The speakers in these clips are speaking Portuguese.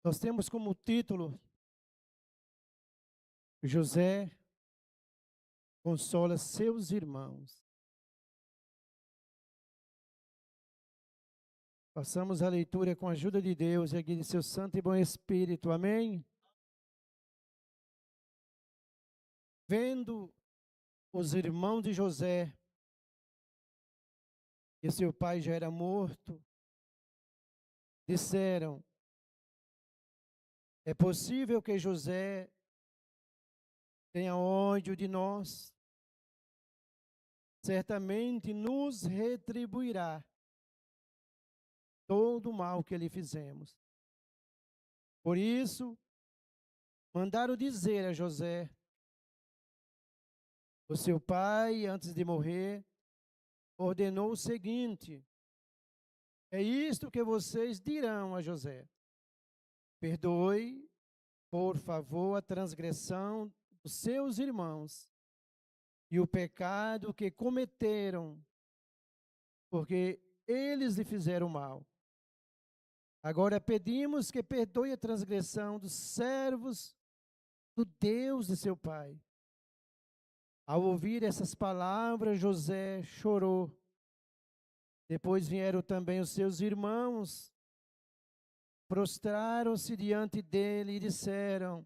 Nós temos como título: José consola seus irmãos. Passamos a leitura com a ajuda de Deus e aqui de seu santo e bom Espírito. Amém? Vendo os irmãos de José, que seu pai já era morto, disseram: é possível que José tenha ódio de nós? Certamente nos retribuirá todo o mal que lhe fizemos. Por isso, mandaram dizer a José: o seu pai, antes de morrer, ordenou o seguinte: é isto que vocês dirão a José: perdoe, por favor, a transgressão dos seus irmãos e o pecado que cometeram, porque eles lhe fizeram mal. Agora pedimos que perdoe a transgressão dos servos do Deus de seu pai. Ao ouvir essas palavras, José chorou. Depois vieram também os seus irmãos, prostraram-se diante dele e disseram: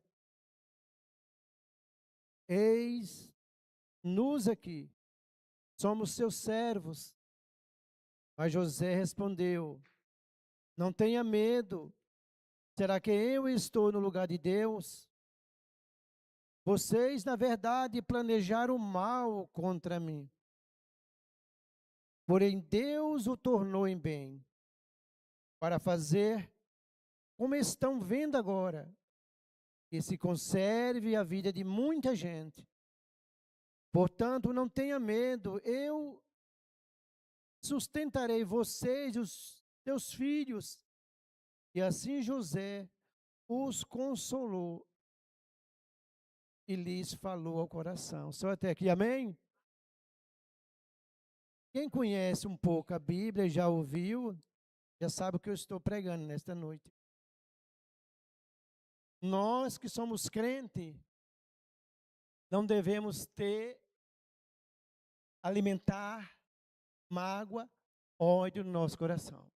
eis-nos aqui, somos seus servos. Mas José respondeu: não tenha medo, será que eu estou no lugar de Deus? Vocês, na verdade, planejaram mal contra mim. Porém, Deus o tornou em bem, para fazer como estão vendo agora, que se conserve a vida de muita gente. Portanto, não tenha medo, eu sustentarei vocês e os teus filhos. E assim José os consolou e lhes falou ao coração. Só até aqui, amém? Quem conhece um pouco a Bíblia, já ouviu, já sabe o que eu estou pregando nesta noite. Nós que somos crentes, não devemos alimentar mágoa, ódio no nosso coração.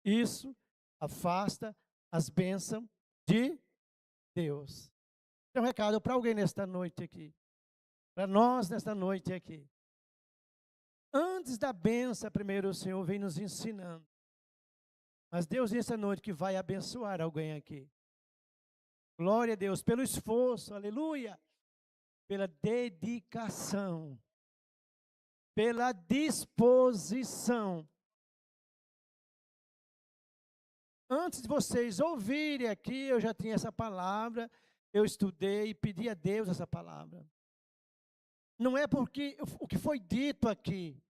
Isso afasta as bênçãos de Deus. Tem um recado para alguém nesta noite aqui. Para nós nesta noite aqui. Antes da bênção, primeiro o Senhor vem nos ensinando. Mas Deus nessa noite que vai abençoar alguém aqui. Glória a Deus pelo esforço, aleluia. Pela dedicação. Pela disposição. Antes de vocês ouvirem aqui, eu já tinha essa palavra, eu estudei e pedi a Deus essa palavra. Não é porque o que foi dito aqui,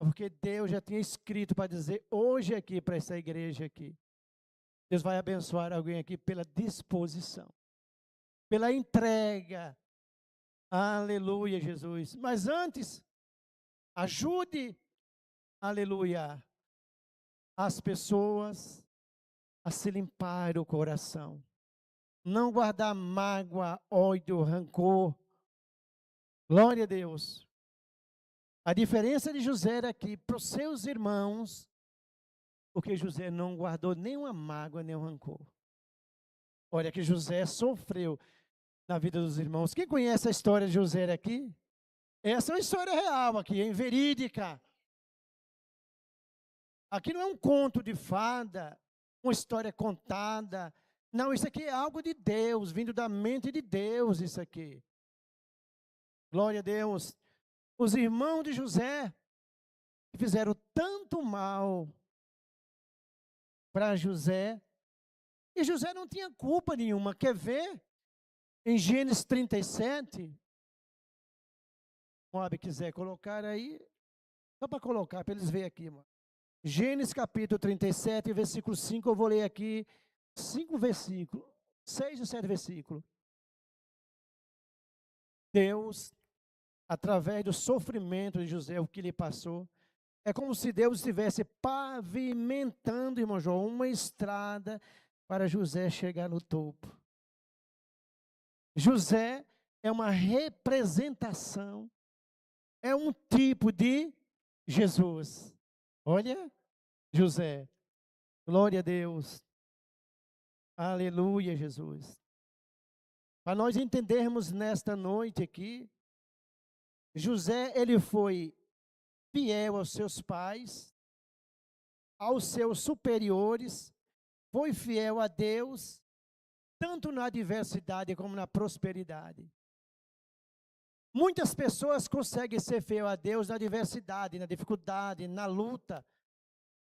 é porque Deus já tinha escrito para dizer hoje aqui para essa igreja aqui. Deus vai abençoar alguém aqui pela disposição, pela entrega. Aleluia, Jesus. Mas antes, ajude, aleluia, as pessoas a se limpar o coração. Não guardar mágoa, ódio, rancor. Glória a Deus. A diferença de José era que para os seus irmãos, porque José não guardou nenhuma mágoa, nem um rancor. Olha que José sofreu na vida dos irmãos. Quem conhece a história de José aqui? Essa é uma história real aqui, é verídica. Aqui não é um conto de fada, uma história contada. Não, isso aqui é algo de Deus, vindo da mente de Deus, isso aqui. Glória a Deus. Os irmãos de José fizeram tanto mal para José, e José não tinha culpa nenhuma. Quer ver? Em Gênesis 37, Moab quiser colocar aí, só para colocar, para eles verem aqui, mano. Gênesis capítulo 37, versículo 5, eu vou ler aqui 5 versículos, 6 ou 7 versículos. Deus, através do sofrimento de José, o que lhe passou, é como se Deus estivesse pavimentando, irmão João, uma estrada para José chegar no topo. José é uma representação, é um tipo de Jesus. Olha, José, glória a Deus, aleluia, Jesus. Para nós entendermos nesta noite aqui, José, ele foi fiel aos seus pais, aos seus superiores, foi fiel a Deus, tanto na adversidade como na prosperidade. Muitas pessoas conseguem ser fiel a Deus na adversidade, na dificuldade, na luta,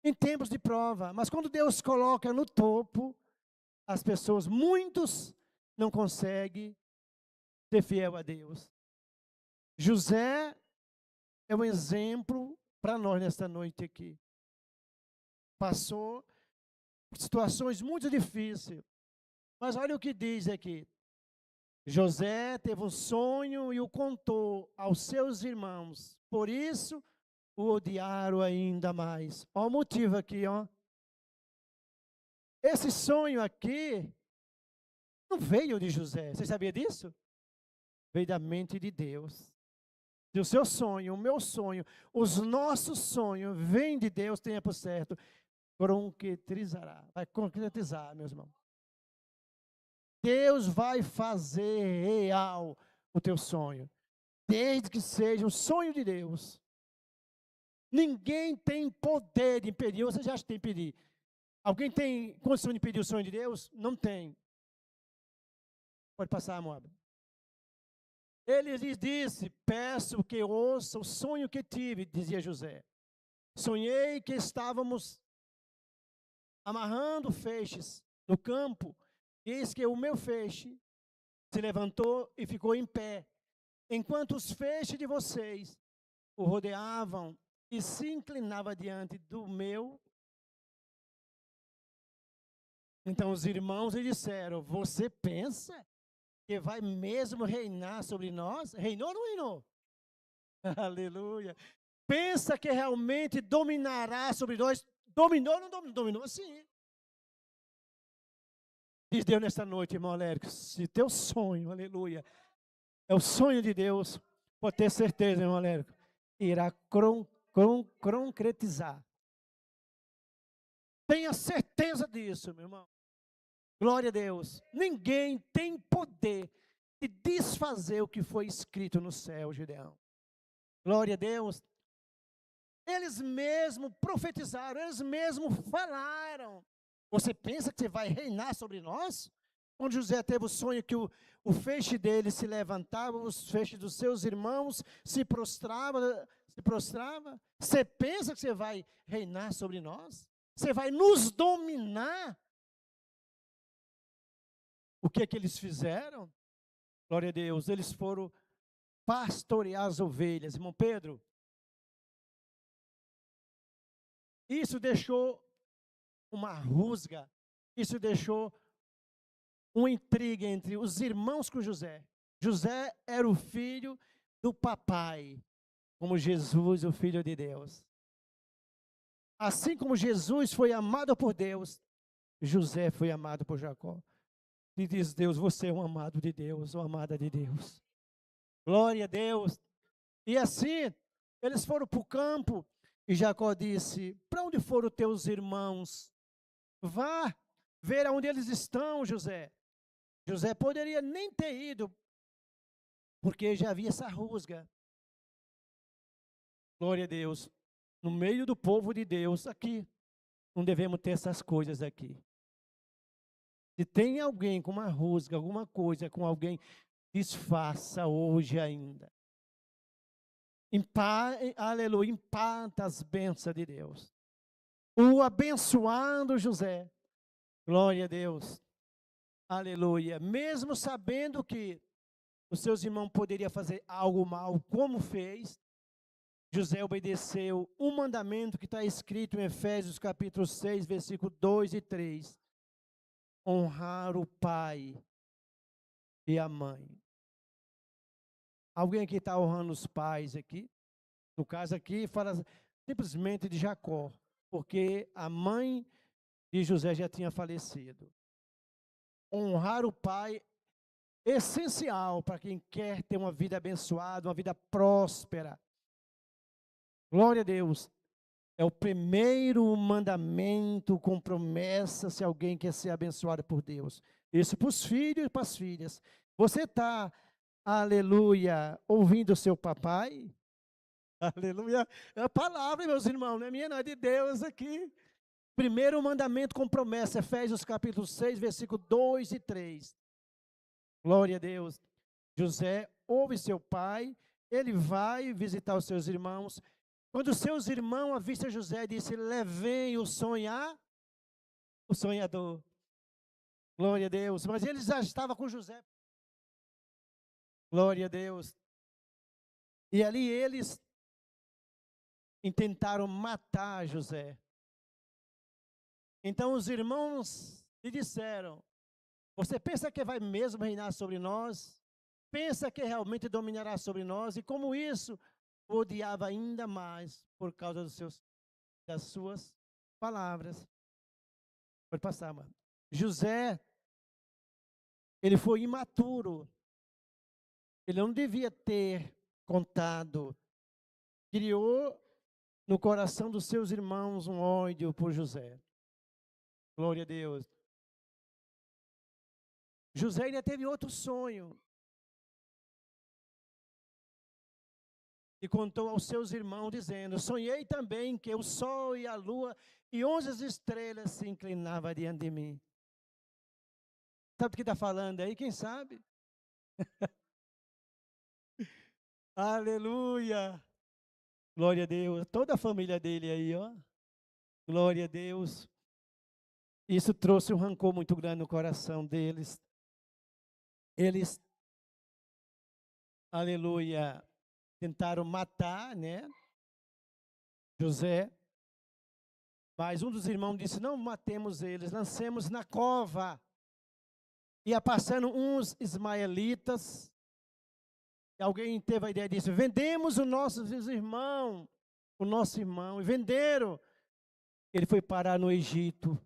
em tempos de prova. Mas quando Deus coloca no topo, as pessoas, muitos não conseguem ser fiel a Deus. José é um exemplo para nós nesta noite aqui. Passou por situações muito difíceis. Mas olha o que diz aqui. José teve um sonho e o contou aos seus irmãos. Por isso, o odiaram ainda mais. Olha o motivo aqui, ó. Esse sonho aqui não veio de José. Você sabia disso? Veio da mente de Deus. Se o seu sonho, o meu sonho, os nossos sonhos vêm de Deus, tenha por certo, concretizará. Vai concretizar, meus irmãos. Deus vai fazer real o teu sonho, desde que seja um sonho de Deus. Ninguém tem poder de impedir, você já acha que tem que impedir. Alguém tem condição de impedir o sonho de Deus? Não tem. Pode passar, Moab. Ele lhes disse, peço que ouça o sonho que tive, dizia José. Sonhei que estávamos amarrando feixes no campo, eis que o meu feixe se levantou e ficou em pé, enquanto os feixes de vocês o rodeavam e se inclinava diante do meu. Então os irmãos lhe disseram, você pensa que vai mesmo reinar sobre nós? Reinou ou não reinou? Aleluia. Pensa que realmente dominará sobre nós? Dominou ou não dominou? Dominou sim. Diz Deus nesta noite, irmão Alérico, se teu sonho, aleluia, é o sonho de Deus, pode ter certeza, irmão Alérico, irá concretizar. Tenha certeza disso, meu irmão. Glória a Deus. Ninguém tem poder de desfazer o que foi escrito no céu, Gideão. Glória a Deus. Eles mesmos profetizaram, eles mesmos falaram. Você pensa que você vai reinar sobre nós? Quando José teve o sonho que o feixe dele se levantava, os feixes dos seus irmãos se prostrava. Você pensa que você vai reinar sobre nós? Você vai nos dominar? O que é que eles fizeram? Glória a Deus, eles foram pastorear as ovelhas. Irmão Pedro, isso deixou uma rusga, isso deixou uma intriga entre os irmãos com José. José era o filho do papai, como Jesus, o Filho de Deus. Assim como Jesus foi amado por Deus, José foi amado por Jacó. E diz Deus, você é um amado de Deus, uma amada de Deus. Glória a Deus. E assim, eles foram para o campo, e Jacó disse, para onde foram teus irmãos? Vá ver aonde eles estão, José. José poderia nem ter ido, porque já havia essa rusga. Glória a Deus. No meio do povo de Deus, aqui, não devemos ter essas coisas aqui. Se tem alguém com uma rusga, alguma coisa com alguém, desfaça hoje ainda. Aleluia, imparta as bênçãos de Deus. O abençoando José, glória a Deus, aleluia. Mesmo sabendo que os seus irmãos poderiam fazer algo mal, como fez, José obedeceu um mandamento que está escrito em Efésios capítulo 6, versículo 2 e 3. Honrar o pai e a mãe. Alguém aqui está honrando os pais aqui? No caso aqui, fala simplesmente de Jacó, porque a mãe de José já tinha falecido. honrar o pai é essencial para quem quer ter uma vida abençoada, uma vida próspera. Glória a Deus. É o primeiro mandamento com promessa se alguém quer ser abençoado por Deus. Isso para os filhos e para as filhas. Você está, aleluia, ouvindo o seu papai? Aleluia. É a palavra, meus irmãos, não é minha, não, é de Deus aqui. Primeiro mandamento com promessa, Efésios capítulo 6, versículo 2 e 3. Glória a Deus. José ouve seu pai, ele vai visitar os seus irmãos. Quando seus irmãos avistam José, disse: levem o sonhador. Glória a Deus. Mas ele já estava com José. Glória a Deus. E ali eles intentaram matar José. Então os irmãos lhe disseram: você pensa que vai mesmo reinar sobre nós? Pensa que realmente dominará sobre nós? E como isso, o odiava ainda mais por causa das suas palavras. Pode passar, mano. José, ele foi imaturo. Ele não devia ter contado. Criou no coração dos seus irmãos um ódio por José. Glória a Deus. José ainda teve outro sonho. E contou aos seus irmãos, dizendo: sonhei também que o sol e a lua e 11 estrelas se inclinavam diante de mim. Sabe o que está falando aí? Quem sabe? Aleluia! Glória a Deus. Toda a família dele aí, ó. Glória a Deus. Isso trouxe um rancor muito grande no coração deles. Eles, aleluia, tentaram matar, né, José. Mas um dos irmãos disse: não matemos eles, lancemos na cova. Ia passando uns ismaelitas. E alguém teve a ideia disso: vendemos o nosso irmão, e venderam. Ele foi parar no Egito.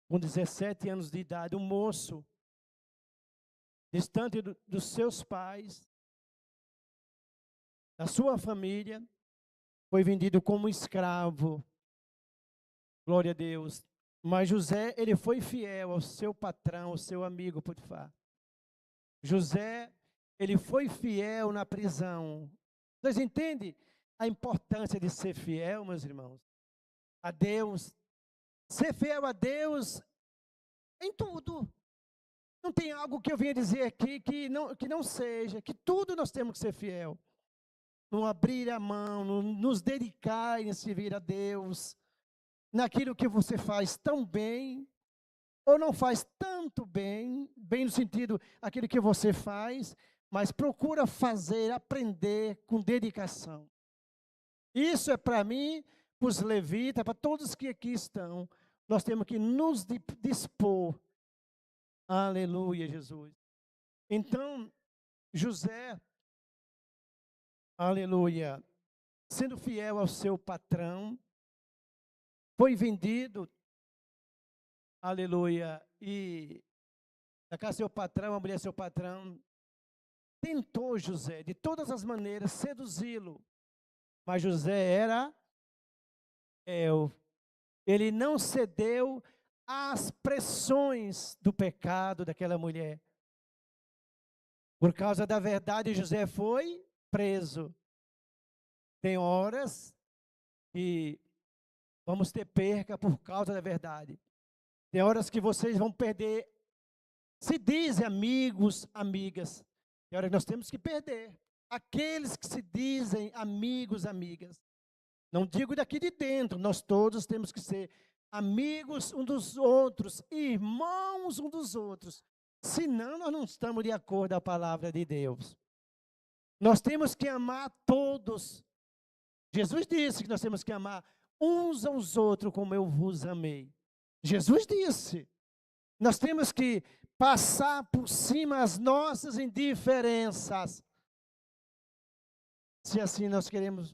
Com 17 anos de idade, um moço, distante dos seus pais, da sua família, foi vendido como escravo. Glória a Deus. Mas José, ele foi fiel ao seu patrão, ao seu amigo Potifar. José, ele foi fiel na prisão. Vocês entendem a importância de ser fiel, meus irmãos? A Deus. Ser fiel a Deus em tudo. Não tem algo que eu venha dizer aqui que não seja, que tudo nós temos que ser fiel. Não abrir a mão, nos dedicar em servir a Deus, naquilo que você faz tão bem, ou não faz tanto bem, bem no sentido, aquilo que você faz, mas procura fazer, aprender com dedicação. Isso é para mim, para os levitas, para todos que aqui estão, nós temos que nos dispor. Aleluia, Jesus. Então, José, aleluia, sendo fiel ao seu patrão, foi vendido, aleluia, e da casa seu patrão, a mulher seu patrão, tentou José, de todas as maneiras, seduzi-lo, mas José era fiel. Ele não cedeu às pressões do pecado daquela mulher. Por causa da verdade, José foi preso. Tem horas que vamos ter perca por causa da verdade. Tem horas que vocês vão perder, se dizem amigos, amigas. Tem horas que nós temos que perder. Aqueles que se dizem amigos, amigas. Não digo daqui de dentro, nós todos temos que ser amigos um dos outros, irmãos um dos outros. Senão nós não estamos de acordo com a palavra de Deus. Nós temos que amar todos. Jesus disse que nós temos que amar uns aos outros como eu vos amei. Jesus disse. Nós temos que passar por cima as nossas indiferenças. Se assim nós queremos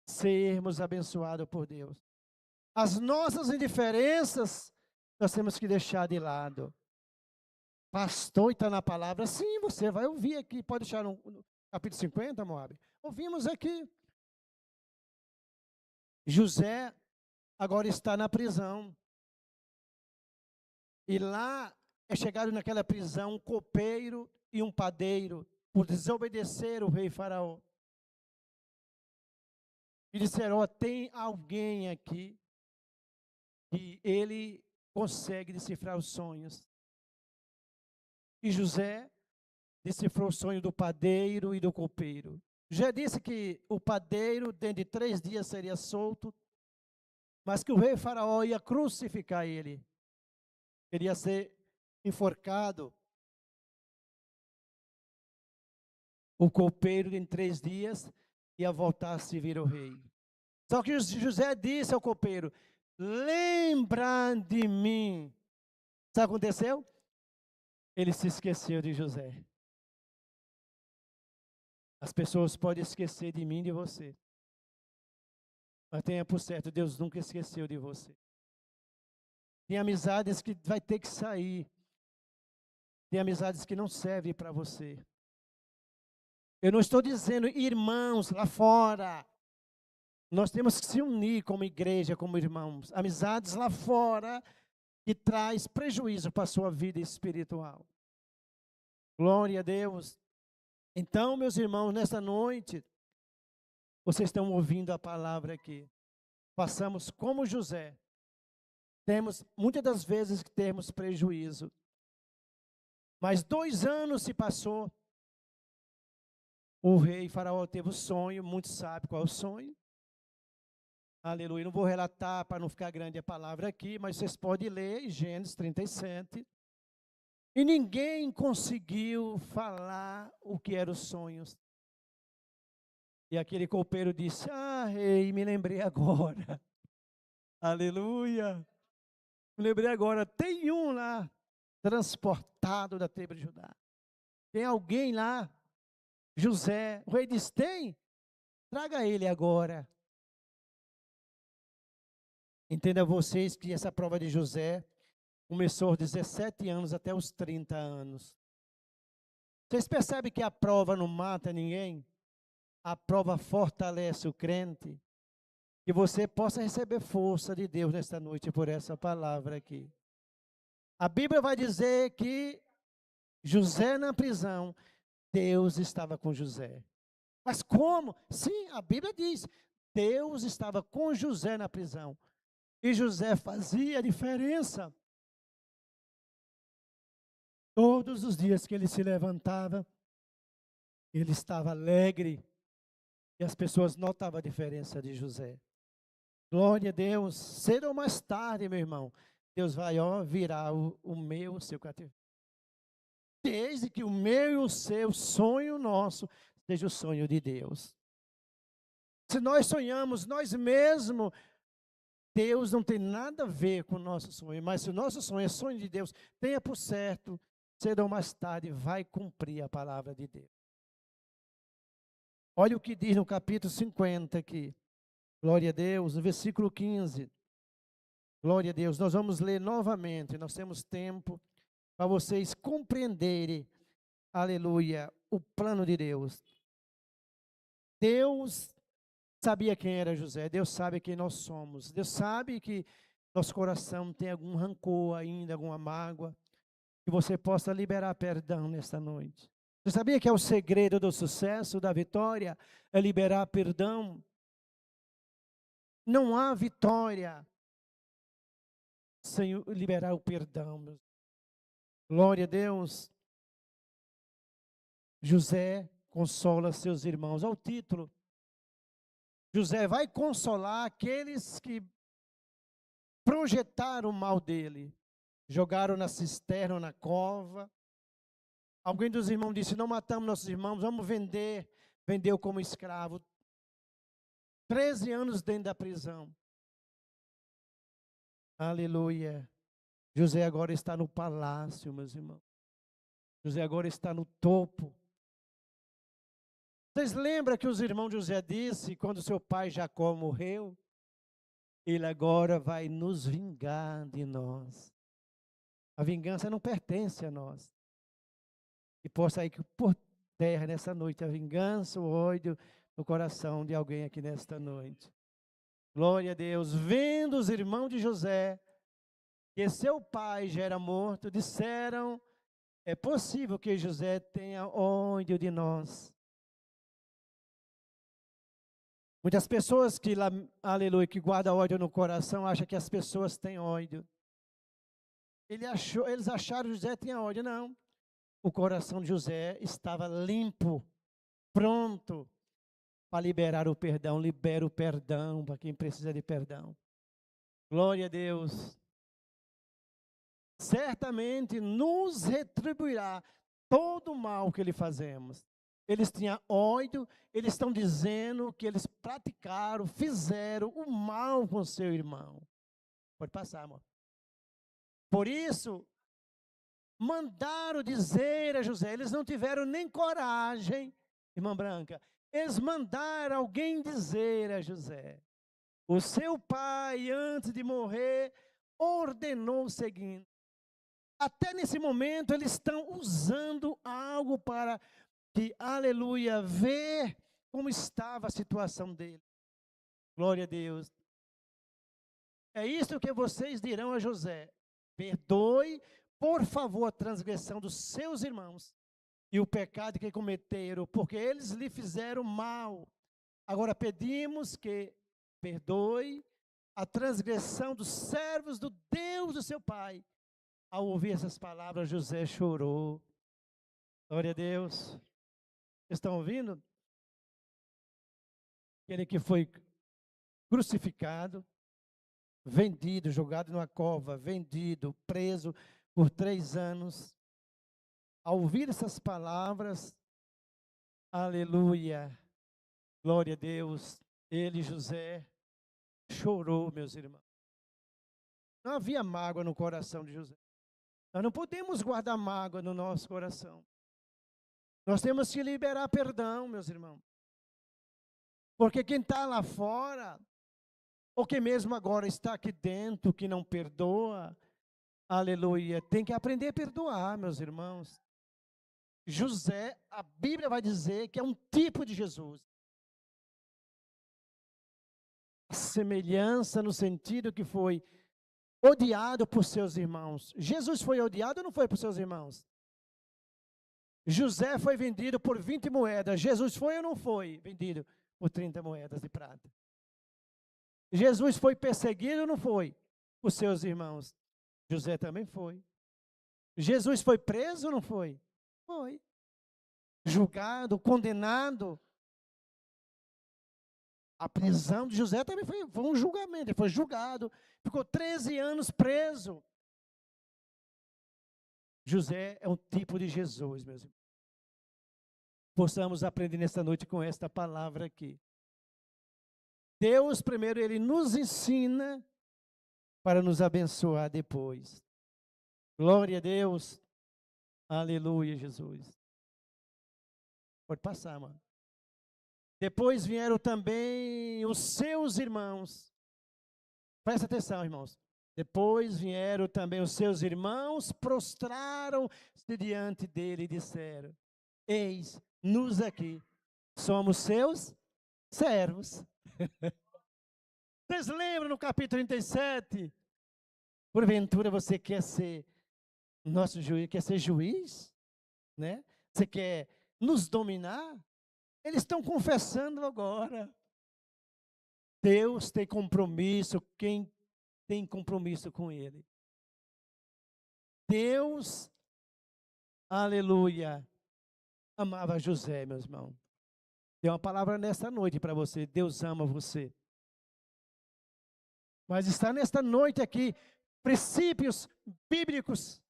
sermos abençoados por Deus. As nossas indiferenças nós temos que deixar de lado. Pastor, está na palavra? Sim, você vai ouvir aqui. Pode deixar no capítulo 50, Moab. Ouvimos aqui. José agora está na prisão. E lá é chegado naquela prisão um copeiro e um padeiro, por desobedecer o rei Faraó. E disseram, ó, tem alguém aqui que ele consegue decifrar os sonhos. E José decifrou o sonho do padeiro e do copeiro. Já disse que o padeiro, dentro de 3 dias, seria solto, mas que o rei Faraó ia crucificar ele. Ele ia ser enforcado. O copeiro, em 3 dias, ia voltar a se vir o rei. Só que José disse ao copeiro, lembra de mim. Sabe o que aconteceu? Ele se esqueceu de José. As pessoas podem esquecer de mim e de você. Mas tenha por certo, Deus nunca esqueceu de você. Tem amizades que vai ter que sair. Tem amizades que não servem para você. Eu não estou dizendo irmãos lá fora. Nós temos que se unir como igreja, como irmãos. Amizades lá fora que traz prejuízo para a sua vida espiritual. Glória a Deus. Então, meus irmãos, nessa noite, vocês estão ouvindo a palavra aqui. Passamos como José. Muitas das vezes que temos prejuízo. Mas 2 anos se passou. O rei Faraó teve o sonho, muito sabe qual é o sonho. Aleluia. Não vou relatar para não ficar grande a palavra aqui, mas vocês podem ler em Gênesis 37. E ninguém conseguiu falar o que eram os sonhos. E aquele copeiro disse, rei, me lembrei agora. Aleluia. Me lembrei agora, tem um lá, transportado da tribo de Judá. Tem alguém lá, José. O rei disse, tem? Traga ele agora. Entenda vocês que essa prova de José começou aos 17 anos até os 30 anos. Vocês percebem que a prova não mata ninguém? A prova fortalece o crente. Que você possa receber força de Deus nesta noite por essa palavra aqui. A Bíblia vai dizer que José na prisão, Deus estava com José. Mas como? Sim, a Bíblia diz, Deus estava com José na prisão. E José fazia a diferença. Todos os dias que ele se levantava, ele estava alegre. E as pessoas notavam a diferença de José. Glória a Deus. Cedo ou mais tarde, meu irmão, Deus vai virar o seu cativeiro. Desde que o meu e o seu sonho nosso seja o sonho de Deus. Se nós sonhamos nós mesmos, Deus não tem nada a ver com o nosso sonho. Mas se o nosso sonho é sonho de Deus, tenha por certo, cedo ou mais tarde, vai cumprir a palavra de Deus. Olha o que diz no capítulo 50 aqui. Glória a Deus, no versículo 15. Glória a Deus. Nós vamos ler novamente. Nós temos tempo para vocês compreenderem, aleluia, o plano de Deus. Deus sabia quem era José. Deus sabe quem nós somos. Deus sabe que nosso coração tem algum rancor ainda, alguma mágoa. Que você possa liberar perdão nesta noite. Você sabia que é o segredo do sucesso, da vitória? É liberar perdão. Não há vitória sem liberar o perdão. Glória a Deus. José consola seus irmãos. Olha o título. José vai consolar aqueles que projetaram o mal dele. Jogaram na cisterna, na cova. Alguém dos irmãos disse, não matamos nossos irmãos, vamos vender. Vendeu como escravo. 13 anos dentro da prisão. Aleluia. José agora está no palácio, meus irmãos. José agora está no topo. Vocês lembram que os irmãos de José disse, quando seu pai Jacó morreu, ele agora vai nos vingar de nós. A vingança não pertence a nós. E possa ir por terra nessa noite a vingança, o ódio no coração de alguém aqui nesta noite. Glória a Deus. Vendo os irmãos de José que seu pai já era morto, disseram: é possível que José tenha ódio de nós. Muitas pessoas que, aleluia, que guardam ódio no coração, acham que as pessoas têm ódio. Eles acharam que José tinha ódio. Não. O coração de José estava limpo, pronto para liberar o perdão. Libera o perdão para quem precisa de perdão. Glória a Deus. Certamente nos retribuirá todo o mal que lhe fazemos. Eles tinham ódio, eles estão dizendo que eles praticaram, fizeram o mal com seu irmão. Pode passar, amor. Por isso, mandaram dizer a José, eles não tiveram nem coragem, irmã Branca, eles mandaram alguém dizer a José: o seu pai, antes de morrer, ordenou o seguinte. Até nesse momento, eles estão usando algo para que, aleluia, ver como estava a situação dele. Glória a Deus. É isso que vocês dirão a José: perdoe, por favor, a transgressão dos seus irmãos e o pecado que cometeram, porque eles lhe fizeram mal. Agora pedimos que perdoe a transgressão dos servos do Deus do seu pai. Ao ouvir essas palavras, José chorou. Glória a Deus. Estão ouvindo? Aquele que foi crucificado, vendido, jogado numa cova, vendido, preso por 3 anos. Ao ouvir essas palavras, aleluia, glória a Deus, ele, José, chorou, meus irmãos. Não havia mágoa no coração de José. Nós não podemos guardar mágoa no nosso coração. Nós temos que liberar perdão, meus irmãos. Porque quem está lá fora, ou que mesmo agora está aqui dentro, que não perdoa, aleluia, tem que aprender a perdoar, meus irmãos. José, a Bíblia vai dizer que é um tipo de Jesus. A semelhança no sentido que foi odiado por seus irmãos. Jesus foi odiado ou não foi por seus irmãos? José foi vendido por 20 moedas. Jesus foi ou não foi vendido por 30 moedas de prata? Jesus foi perseguido ou não foi por seus irmãos? José também foi. Jesus foi preso ou não foi? Foi. Julgado, condenado. A prisão de José também foi um julgamento. Ele foi julgado, ficou 13 anos preso. José é um tipo de Jesus, meus irmãos. Possamos aprender nesta noite com esta palavra aqui. Deus, primeiro, Ele nos ensina para nos abençoar depois. Glória a Deus. Aleluia, Jesus. Pode passar, mano. Depois vieram também os seus irmãos. Presta atenção, irmãos. Depois vieram também os seus irmãos, prostraram-se diante dele e disseram: eis-nos aqui, somos seus servos. Vocês lembram no capítulo 37? Porventura você quer ser nosso juiz, quer ser juiz? Né? Você quer nos dominar? Eles estão confessando agora. Deus tem compromisso, quem tem compromisso com Ele? Deus, aleluia, amava José, meus irmãos. Tem uma palavra nesta noite para você: Deus ama você. Mas está nesta noite aqui princípios bíblicos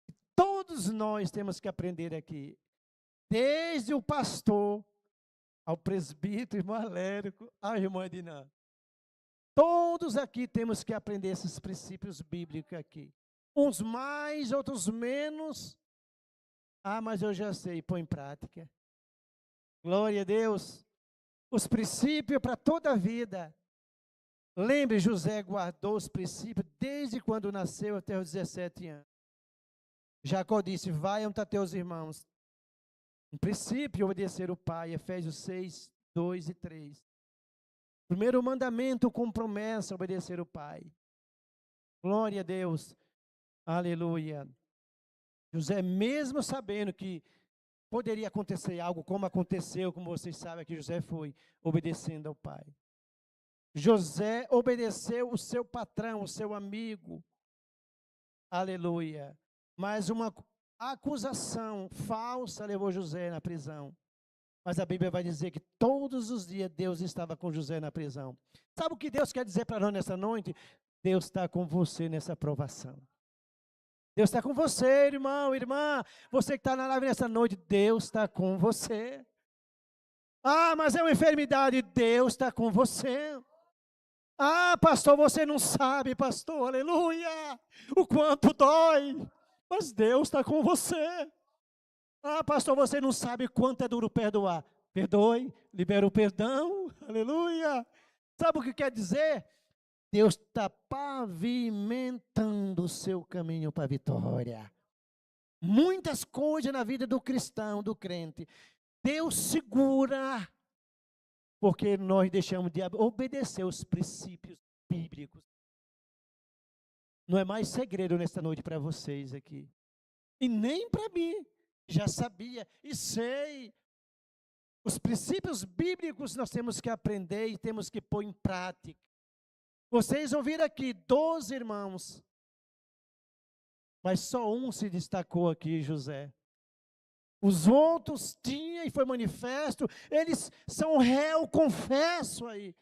que todos nós temos que aprender aqui. Desde o pastor ao presbítero, irmão Alérico, à irmã Edinã. Todos aqui temos que aprender esses princípios bíblicos aqui. Uns mais, outros menos. Ah, mas eu já sei, põe em prática. Glória a Deus. Os princípios para toda a vida. Lembre, José guardou os princípios desde quando nasceu até os 17 anos. Jacó disse: vai onde teus irmãos. No princípio, obedecer o pai. Efésios 6, 2 e 3. Primeiro mandamento com promessa, obedecer o pai. Glória a Deus. Aleluia. José, mesmo sabendo que poderia acontecer algo como aconteceu, como vocês sabem que José foi obedecendo ao pai. José obedeceu o seu patrão, o seu amigo. Aleluia. Mas uma acusação falsa levou José na prisão. Mas a Bíblia vai dizer que todos os dias Deus estava com José na prisão. Sabe o que Deus quer dizer para nós nessa noite? Deus está com você nessa provação. Deus está com você, irmão, irmã. Você que está na live nessa noite, Deus está com você. Ah, mas é uma enfermidade. Deus está com você. Ah, pastor, você não sabe, pastor, aleluia, o quanto dói, mas Deus está com você. Ah, pastor, você não sabe quanto é duro perdoar. Perdoe, libera o perdão, aleluia. Sabe o que quer dizer? Deus está pavimentando o seu caminho para a vitória. Muitas coisas na vida do cristão, do crente, Deus segura, porque nós deixamos de obedecer os princípios bíblicos. Não é mais segredo nesta noite para vocês aqui. E nem para mim. Já sabia e sei. Os princípios bíblicos nós temos que aprender e temos que pôr em prática. Vocês ouviram aqui 12 irmãos. Mas só um se destacou aqui, José. Os outros tinham e foi manifesto, eles são réu, confesso aí.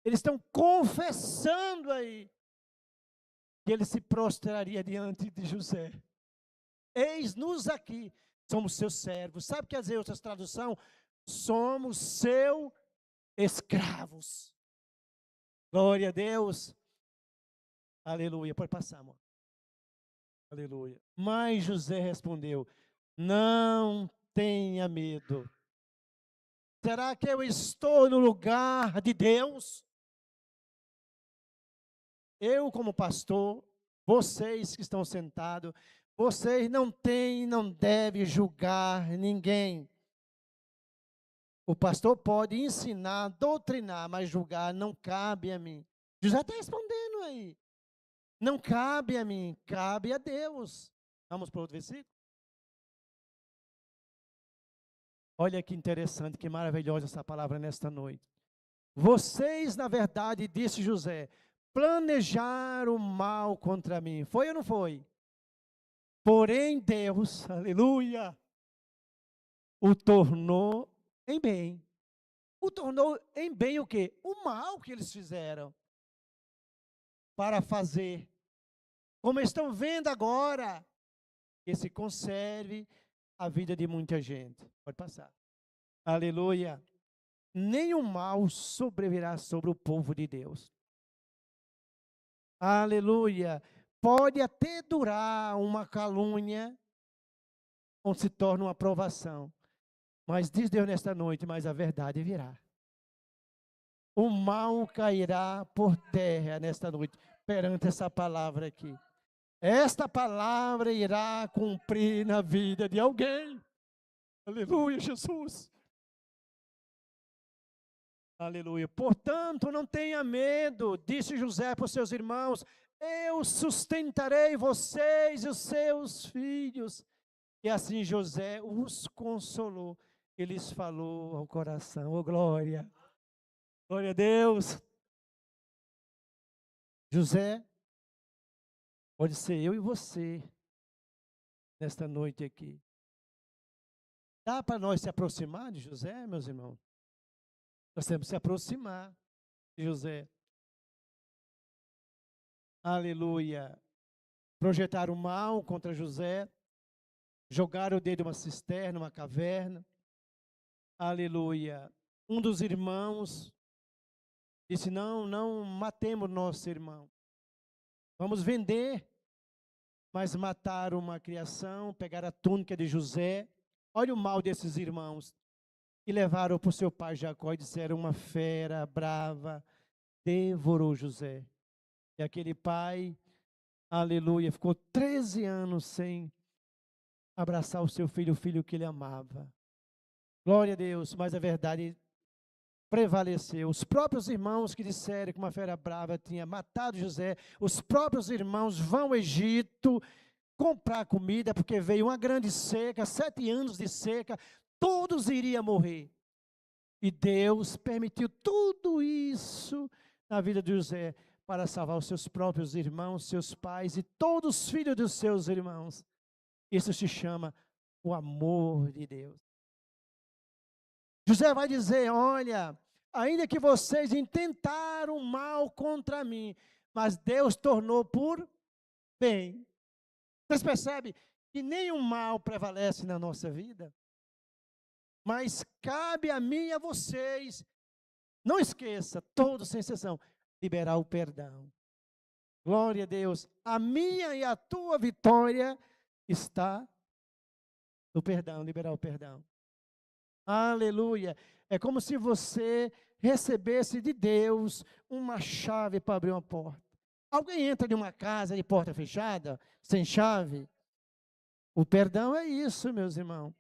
Eles estão confessando aí que ele se prostraria diante de José. Eis-nos aqui, somos seus servos. Sabe o que quer dizer outra tradução? Somos seus escravos. Glória a Deus. Aleluia. Pode passar, amor. Aleluia. Mas José respondeu: não tenha medo. Será que eu estou no lugar de Deus? Eu, como pastor, vocês que estão sentados, vocês não têm, não devem julgar ninguém. O pastor pode ensinar, doutrinar, mas julgar não cabe a mim. José está respondendo aí. Não cabe a mim, cabe a Deus. Vamos para outro versículo? Olha que interessante, que maravilhosa essa palavra nesta noite. Vocês, na verdade, disse José, planejaram mal contra mim. Foi ou não foi? Porém, Deus, aleluia, o tornou em bem. O tornou em bem o quê? O mal que eles fizeram para fazer. Como estão vendo agora, que se conserve a vida de muita gente. Pode passar. Aleluia. Nenhum mal sobrevirá sobre o povo de Deus. Aleluia. Pode até durar uma calúnia, onde se torna uma aprovação. Mas diz Deus nesta noite, mas a verdade virá. O mal cairá por terra nesta noite, perante essa palavra aqui. Esta palavra irá cumprir na vida de alguém. Aleluia, Jesus. Aleluia. Portanto, não tenha medo, disse José para os seus irmãos, eu sustentarei vocês e os seus filhos. E assim José os consolou. Ele lhes falou ao coração, oh glória. Glória a Deus. José, pode ser eu e você, nesta noite aqui. Dá para nós se aproximar de José, meus irmãos? Nós temos que se aproximar de José. Aleluia. Projetaram o mal contra José. Jogaram o dedo em uma cisterna, uma caverna. Aleluia. Um dos irmãos disse, não matemos nosso irmão. Vamos vender. Mas mataram uma criação, pegaram a túnica de José. Olha o mal desses irmãos. E levaram para o seu pai Jacó e disseram, uma fera brava devorou José. E aquele pai, aleluia, ficou 13 anos sem abraçar o filho que ele amava. Glória a Deus, mas a verdade prevaleceu. Os próprios irmãos que disseram que uma fera brava tinha matado José, os próprios irmãos vão ao Egito comprar comida, porque veio uma grande seca, 7 anos de seca, todos iriam morrer. E Deus permitiu tudo isso na vida de José para salvar os seus próprios irmãos, seus pais e todos os filhos dos seus irmãos. Isso se chama o amor de Deus. José vai dizer: olha, ainda que vocês intentaram mal contra mim, mas Deus tornou por bem. Vocês percebem que nenhum mal prevalece na nossa vida? Mas cabe a mim e a vocês, não esqueça, todos sem exceção, liberar o perdão. Glória a Deus. A minha e a tua vitória está no perdão, liberar o perdão. Aleluia. É como se você recebesse de Deus uma chave para abrir uma porta. Alguém entra em uma casa de porta fechada, sem chave? O perdão é isso, meus irmãos.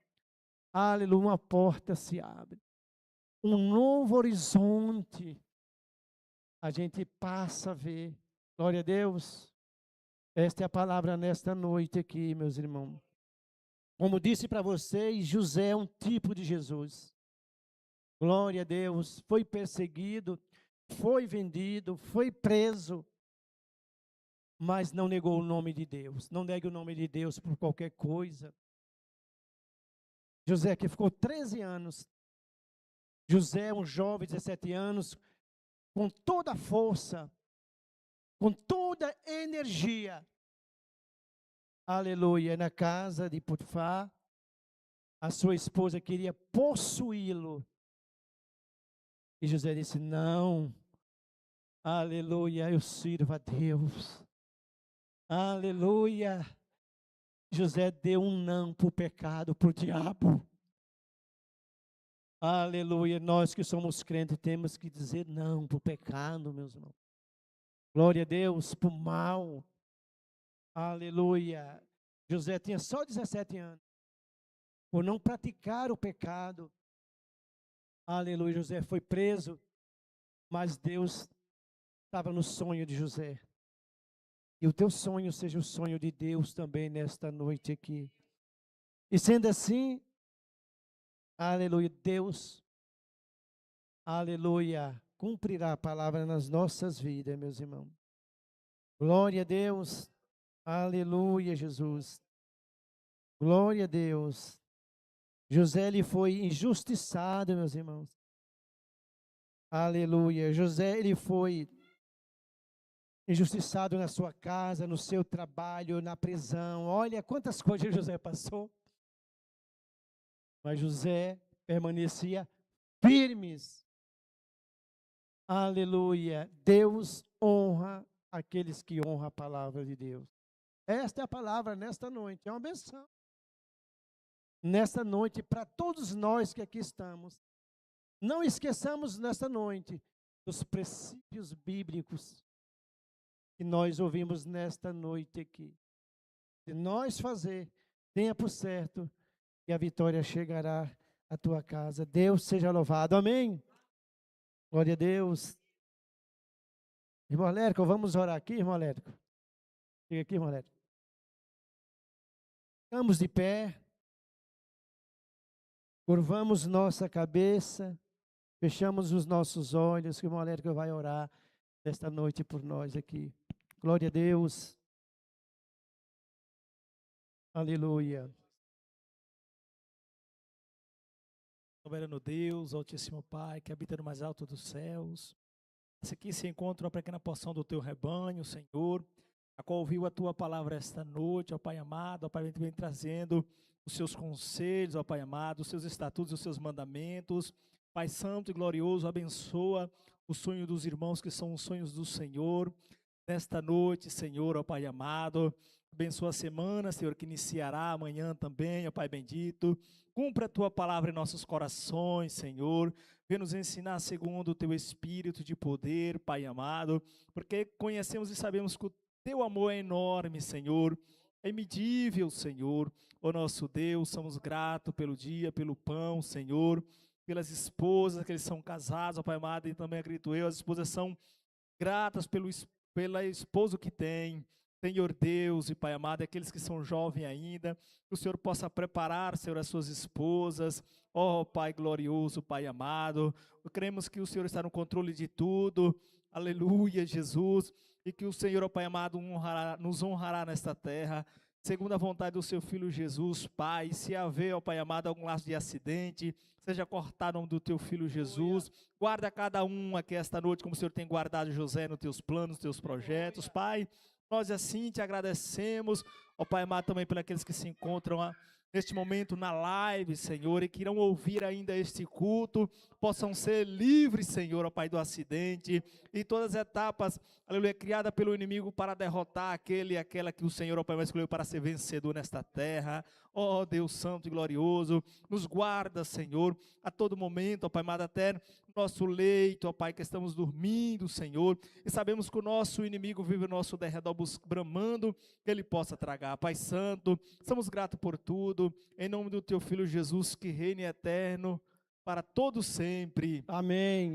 Aleluia, uma porta se abre. Um novo horizonte a gente passa a ver. Glória a Deus. Esta é a palavra nesta noite aqui, meus irmãos. Como disse para vocês, José é um tipo de Jesus. Glória a Deus. Foi perseguido, foi vendido, foi preso, mas não negou o nome de Deus. Não negue o nome de Deus por qualquer coisa. José que ficou 13 anos. José, um jovem de 17 anos, com toda a força, com toda a energia. Aleluia. Na casa de Potifar, a sua esposa queria possuí-lo. E José disse: não. Aleluia, eu sirvo a Deus. Aleluia. José deu um não para o pecado, para o diabo. Aleluia. Nós que somos crentes temos que dizer não para o pecado, meus irmãos. Glória a Deus, para o mal. Aleluia. José tinha só 17 anos. Por não praticar o pecado. Aleluia. José foi preso. Mas Deus estava no sonho de José. E o teu sonho seja o sonho de Deus também nesta noite aqui. E sendo assim, aleluia, Deus, aleluia, cumprirá a palavra nas nossas vidas, meus irmãos. Glória a Deus, aleluia, Jesus. Glória a Deus. José, ele foi injustiçado, meus irmãos. Aleluia. José, ele foi injustiçado na sua casa, no seu trabalho, na prisão. Olha quantas coisas José passou. Mas José permanecia firmes. Aleluia. Deus honra aqueles que honram a palavra de Deus. Esta é a palavra nesta noite. É uma benção. Nesta noite, para todos nós que aqui estamos. Não esqueçamos nesta noite dos princípios bíblicos que nós ouvimos nesta noite aqui. Se nós fazer, tenha por certo que a vitória chegará à tua casa. Deus seja louvado. Amém? Glória a Deus. Irmão Lérico, vamos orar aqui, irmão Lérico. Chega aqui, irmão Lérico. Ficamos de pé. Curvamos nossa cabeça. Fechamos os nossos olhos, que o irmão Lérico vai orar esta noite por nós aqui. Glória a Deus. Aleluia. Soberano Deus, Altíssimo Pai, que habita no mais alto dos céus. Esse aqui se encontra uma pequena porção do teu rebanho, Senhor, a qual ouviu a tua palavra esta noite, ó Pai amado, ó Pai, vem trazendo os seus conselhos, ó Pai amado, os seus estatutos, os seus mandamentos. Pai santo e glorioso, abençoa o sonho dos irmãos que são os sonhos do Senhor. Nesta noite, Senhor, ó Pai amado, abençoa a semana, Senhor, que iniciará amanhã também, ó Pai bendito. Cumpra a tua palavra em nossos corações, Senhor. Vem nos ensinar segundo o teu espírito de poder, Pai amado, porque conhecemos e sabemos que o teu amor é enorme, Senhor. é imedível, Senhor. Ó nosso Deus, somos gratos pelo dia, pelo pão, Senhor, pelas esposas que eles são casados, ó Pai amado, e também acredito eu, as esposas são gratas pela esposo que tem. Senhor Deus e Pai amado, aqueles que são jovens ainda, que o Senhor possa preparar, Senhor, as suas esposas. Ó Pai glorioso, Pai amado, cremos que o Senhor está no controle de tudo. Aleluia, Jesus. E que o Senhor, ó Pai amado, nos honrará nesta terra, segundo a vontade do seu Filho Jesus. Pai, se haver, ó Pai amado, algum laço de acidente, seja cortado o nome do teu Filho Jesus. Guarda cada um aqui esta noite, como o Senhor tem guardado José nos teus planos, nos teus projetos. Pai, nós assim te agradecemos, ó Pai amado, também por aqueles que se encontram neste momento na live, Senhor, e que irão ouvir ainda este culto, possam ser livres, Senhor, ó Pai, do acidente, e todas as etapas, aleluia, criadas pelo inimigo para derrotar aquele e aquela que o Senhor, ó Pai, escolheu para ser vencedor nesta terra. Ó Deus santo e glorioso, nos guarda, Senhor, a todo momento, ó Pai amado, até no nosso leito, ó Pai, que estamos dormindo, Senhor, e sabemos que o nosso inimigo vive ao nosso derredor bramando, que ele possa tragar. Pai santo, somos gratos por tudo, em nome do teu Filho Jesus, que reina eterno para todo sempre. Amém.